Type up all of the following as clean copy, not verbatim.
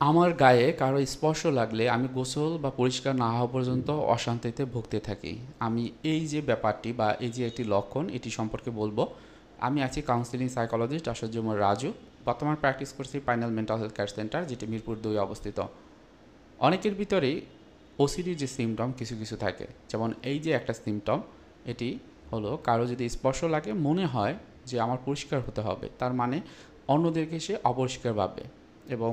আমার গায়ে কারো স্পর্শ লাগলে আমি গোসল বা পরিষ্কার না হওয়া পর্যন্ত অশান্তিতে ভুগতে থাকি। আমি এই যে ব্যাপারটি বা এই যে একটি লক্ষণ এটি সম্পর্কে বলবো। আমি আছি কাউন্সিলিং সাইকোলজিস্ট আসাদুজ্জামান রাজু। বর্তমান প্র্যাকটিস করছি final mental health care centre, যেটি মিরপুর 2 অবস্থিত। অনেকের ভিতরেই ওসিডির যে সিমটম কিছু কিছু থাকে, যেমন এই যে একটা সিমটম, এটি হলো কারো যদি স্পর্শ লাগে মনে হয় যে আমার পরিষ্কার হতে হবে, তার মানে অন্যদেরকে সে অপরিষ্কার ভাববে। এবং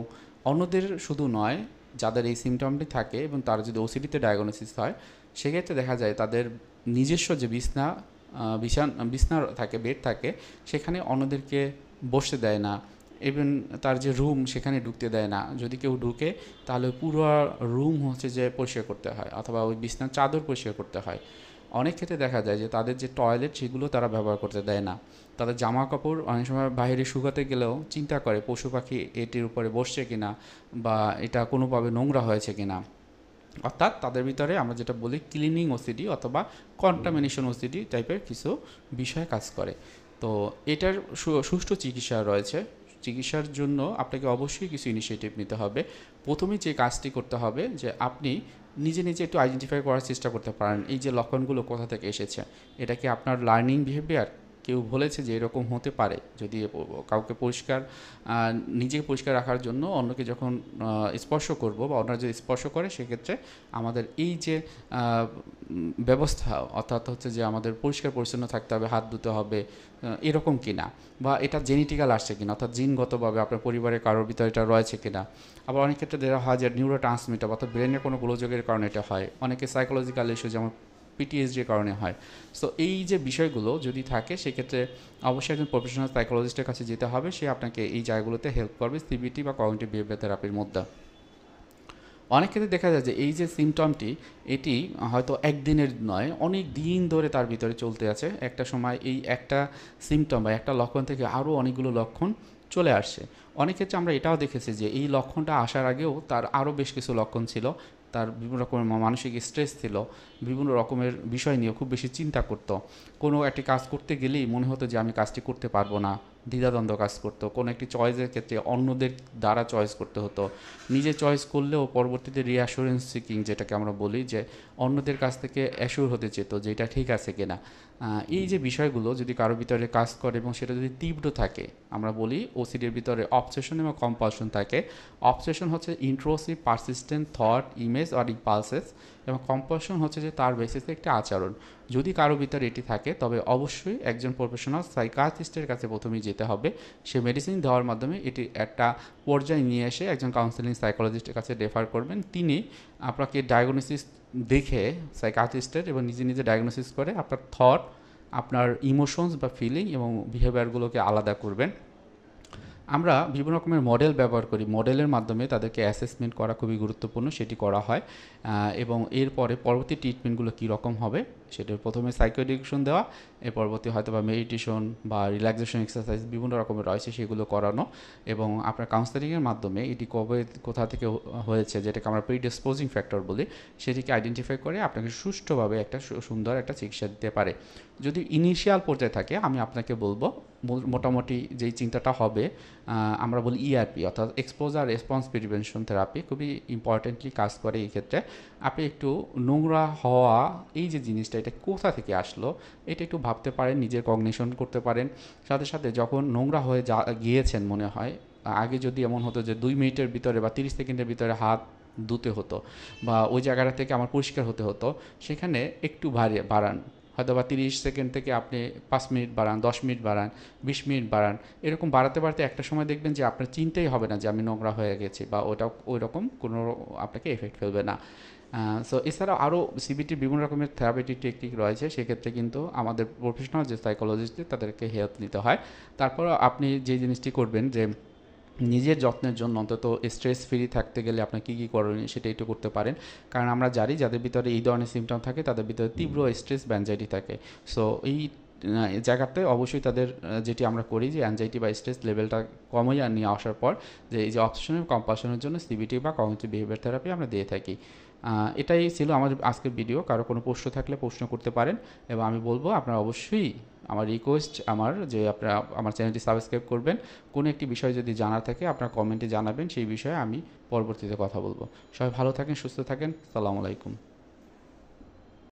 অন্যদের শুধু নয়, যাদের এই সিমটমটি থাকে এবং তারা যদি ওসিডিতে ডায়াগনোসিস হয়, সেক্ষেত্রে দেখা যায় তাদের নিজস্ব যে বিছানা থাকে, বেড থাকে, সেখানে অন্যদেরকে বসতে দেয় না। ইভেন তার যে রুম সেখানে ঢুকতে দেয় না। যদি কেউ ঢুকে তাহলে পুরো রুম হচ্ছে যে পরিষ্কার করতে হয়, অথবা ওই বিছনার চাদর পরিষ্কার করতে হয়। অনেক ক্ষেত্রে দেখা যায় যে তাদের যে টয়লেট সেগুলো তারা ব্যবহার করতে দেয় না। তাদের জামা কাপড় অনেক সময় বাইরে শুকাতে গেলেও চিন্তা করে পশু পাখি এটির উপরে বসছে কিনা, বা এটা কোনোভাবে নোংরা হয়েছে কিনা। অর্থাৎ তাদের ভিতরে আমরা যেটা বলি ক্লিনিং ওসিডি অথবা কন্টামিনেশন ওসিডি টাইপের কিছু বিষয় কাজ করে। তো এটার সুষ্ঠু চিকিৎসা রয়েছে। চিকিৎসার জন্য আপনাকে অবশ্যই কিছু ইনিশিয়েটিভ নিতে হবে। প্রথমেই যে কাজটি করতে হবে যে আপনি নিজে নিজে একটু আইডেন্টিফাই করার চেষ্টা করতে পারেন এই যে লক্ষণগুলো কোথা থেকে এসেছে। এটা কি আপনার লার্নিং বিহেভিয়ার? কেউ বলেছে যে এরকম হতে পারে, যদি কাউকে পরিষ্কার নিজেকে পরিষ্কার রাখার জন্য অন্যকে যখন স্পর্শ করব বা অন্যরা যদি স্পর্শ করে, সেক্ষেত্রে আমাদের এই যে ব্যবস্থা, অর্থাৎ হচ্ছে যে আমাদের পরিষ্কার পরিচ্ছন্ন থাকতে হবে, হাত ধুতে হবে, এরকম কিনা, বা এটা জেনেটিক্যাল আসছে কিনা, অর্থাৎ জিনগতভাবে আপনার পরিবারের কারোর ভিতরে এটা রয়েছে কিনা। আবার অনেক ক্ষেত্রে দেখা হয় যে নিউরো ট্রান্সমিটার অর্থাৎ ব্রেনের কোনো গোলযোগের কারণে এটা হয়। অনেকে সাইকোলজিক্যাল ইস্যু যেমন পিটিএসডির কারণে হয়। সো এই যে বিষয়গুলো যদি থাকে, সেক্ষেত্রে অবশ্যই একজন প্রফেশনাল সাইকোলজিস্টের কাছে যেতে হবে। সে আপনাকে এই জায়গাগুলোতে হেল্প করবে সিবিটি বা কগনিটিভ বিহেভিয়ার থেরাপির মধ্যে। অনেক ক্ষেত্রে দেখা যায় যে এই যে সিমটমটি, এটি হয়তো একদিনের নয়, অনেক দিন ধরে তার ভিতরে চলতে আছে। একটা সময় এই একটা সিমটম বা একটা লক্ষণ থেকে আরও অনেকগুলো লক্ষণ চলে আসছে। অনেক ক্ষেত্রে আমরা এটাও দেখেছি যে এই লক্ষণটা আসার আগেও তার আরও বেশ কিছু লক্ষণ ছিল। তার বিভিন্ন রকমের মানসিক স্ট্রেস ছিল, বিভিন্ন রকমের বিষয় নিয়ে খুব বেশি চিন্তা করতো। কোনো একটি কাজ করতে গেলেই মনে হতো যে আমি কাজটি করতে পারবো না, দ্বিধাদ্বন্দ্ব কাজ করতো। কোনো একটি চয়েসের ক্ষেত্রে অন্যদের দ্বারা চয়েস করতে হতো। নিজে চয়েস করলেও পরবর্তীতে রিঅ্যাসুরেন্স সিকিং, যেটাকে আমরা বলি, যে অন্যদের কাছ থেকে অ্যাসিওর হতে চেত যে এটা ঠিক আছে কিনা। এই যে বিষয়গুলো যদি কারো ভিতরে কাজ করে এবং সেটা যদি তীব্র থাকে, আমরা বলি ওসিডির ভিতরে অবসেশন এবং কম্পালশন থাকে। অবসেশন হচ্ছে intrusive persistent thought, image or impulses, এবং কম্পালশন হচ্ছে যে তার বেসিসে একটি আচরণ। যদি কারো ভিতরে এটি থাকে, তবে অবশ্যই একজন প্রফেশনাল সাইকিয়াট্রিস্টের কাছে প্রথমেই যেতে হবে। সে মেডিসিন দেওয়ার মাধ্যমে এটি একটা পর্যায়ে নিয়ে এসে একজন কাউন্সেলিং সাইকোলজিস্টের কাছে রেফার করবেন। তিনি আপনাকে ডায়াগনোসিস দেখে, সাইকিয়াট্রিস্টের, এবং নিজে নিজে ডায়াগনোসিস করে আপনার থট, আপনার ইমোশনস বা ফিলিং এবং বিহেভিয়ারগুলোকে আলাদা করবেন। আমরা বিভিন্ন রকমের মডেল ব্যবহার করি। মডেলের মাধ্যমে তাদেরকে অ্যাসেসমেন্ট করা খুবই গুরুত্বপূর্ণ, সেটি করা হয়। এবং এরপরে পরবর্তী ট্রিটমেন্টগুলো কীরকম হবে, সেটার প্রথমে সাইকো এডুকেশন দেওয়া, এর পরবর্তী হয়তো বা মেডিটেশন বা রিল্যাক্সেশন এক্সারসাইজ বিভিন্ন রকমের রয়েছে, সেগুলো করানো। এবং আপনার কাউন্সেলিংয়ের মাধ্যমে এটি কবে কোথা থেকে হয়েছে, যেটাকে আমরা প্রিডিসপোজিং ফ্যাক্টর বলি, সেটিকে আইডেন্টিফাই করে আপনাকে সুষ্ঠুভাবে একটা সুন্দর একটা চিকিৎসা দিতে পারে। যদি ইনিশিয়াল পর্যায়ে থাকে, আমি আপনাকে বলবো মোটামুটি যেই চিন্তাটা হবে, আমরা বলি ইআরপি অর্থাৎ এক্সপোজার রেসপন্স প্রিভেনশন থেরাপি খুবই ইম্পর্টেন্টলি কাজ করে এই ক্ষেত্রে। আপনি একটু নোংরা হওয়া, এই যে জিনিসটা, এটা কোথা থেকে আসলো, এটা একটু ভাবতে পারেন, নিজের কগনিশন করতে পারেন। সাথে সাথে যখন নোংরা হয়ে গিয়েছেন মনে হয়, আগে যদি এমন হতো যে 2 মিনিটের ভিতরে বা 30 সেকেন্ডের ভিতরে হাত ধুতে হতো, বা ওই জায়গাটা থেকে আমার পরিষ্কার হতে হতো, সেখানে একটু বাড়ান। হয়তো বা 30 সেকেন্ড থেকে আপনি 5 মিনিট বাড়ান, 10 মিনিট বাড়ান, 20 মিনিট বাড়ান। এরকম বাড়াতে বাড়াতে একটা সময় দেখবেন যে আপনার চিন্তাই হবে না যে আমি নোংরা হয়ে গেছি, বা ওটা ওই রকম কোনো আপনাকে এফেক্ট ফেলবে না। সো এছাড়াও আরও সিবিটির বিভিন্ন রকমের থেরাপিউটিক টেকনিক রয়েছে। সেক্ষেত্রে কিন্তু আমাদের প্রফেশনাল যে সাইকোলজিস্ট, তাদেরকে হেল্প নিতে হয়। তারপর আপনি যে জিনিসটি করবেন যে নিজের যত্নের জন্য অন্তত স্ট্রেস ফ্রি থাকতে গেলে আপনার কী কী করণীয় সেটা একটু করতে পারেন। কারণ আমরা জানি যাদের ভিতরে এই ধরনের সিমটম থাকে, তাদের ভিতরে তীব্র স্ট্রেস বা অ্যাংজাইটি থাকে। সো এই জায়গাতে অবশ্যই তাদের যেটি আমরা করি যে অ্যাংজাইটি বা স্ট্রেস লেভেলটা কমিয়ে নিয়ে আসার পর, যে এই যে অবসেশন এবং কম্পালশনের জন্য সিবিটি বা কগনিটিভ বিহেভিয়ার থেরাপি আমরা দিয়ে থাকি। এটাই ছিল আমার আজকের ভিডিও। কারো কোনো প্রশ্ন থাকলে প্রশ্ন করতে পারেন এবং আমি বলবো আপনারা অবশ্যই আমার রিকোয়েস্ট আমার যে আপনারা আমার চ্যানেলটি সাবস্ক্রাইব করবেন। কোনো একটি বিষয় যদি জানার থাকে আপনারা কমেন্টে জানাবেন, সেই বিষয়ে আমি পরবর্তীতে কথা বলবো। সবাই ভালো থাকেন, সুস্থ থাকেন। আসসালামু আলাইকুম।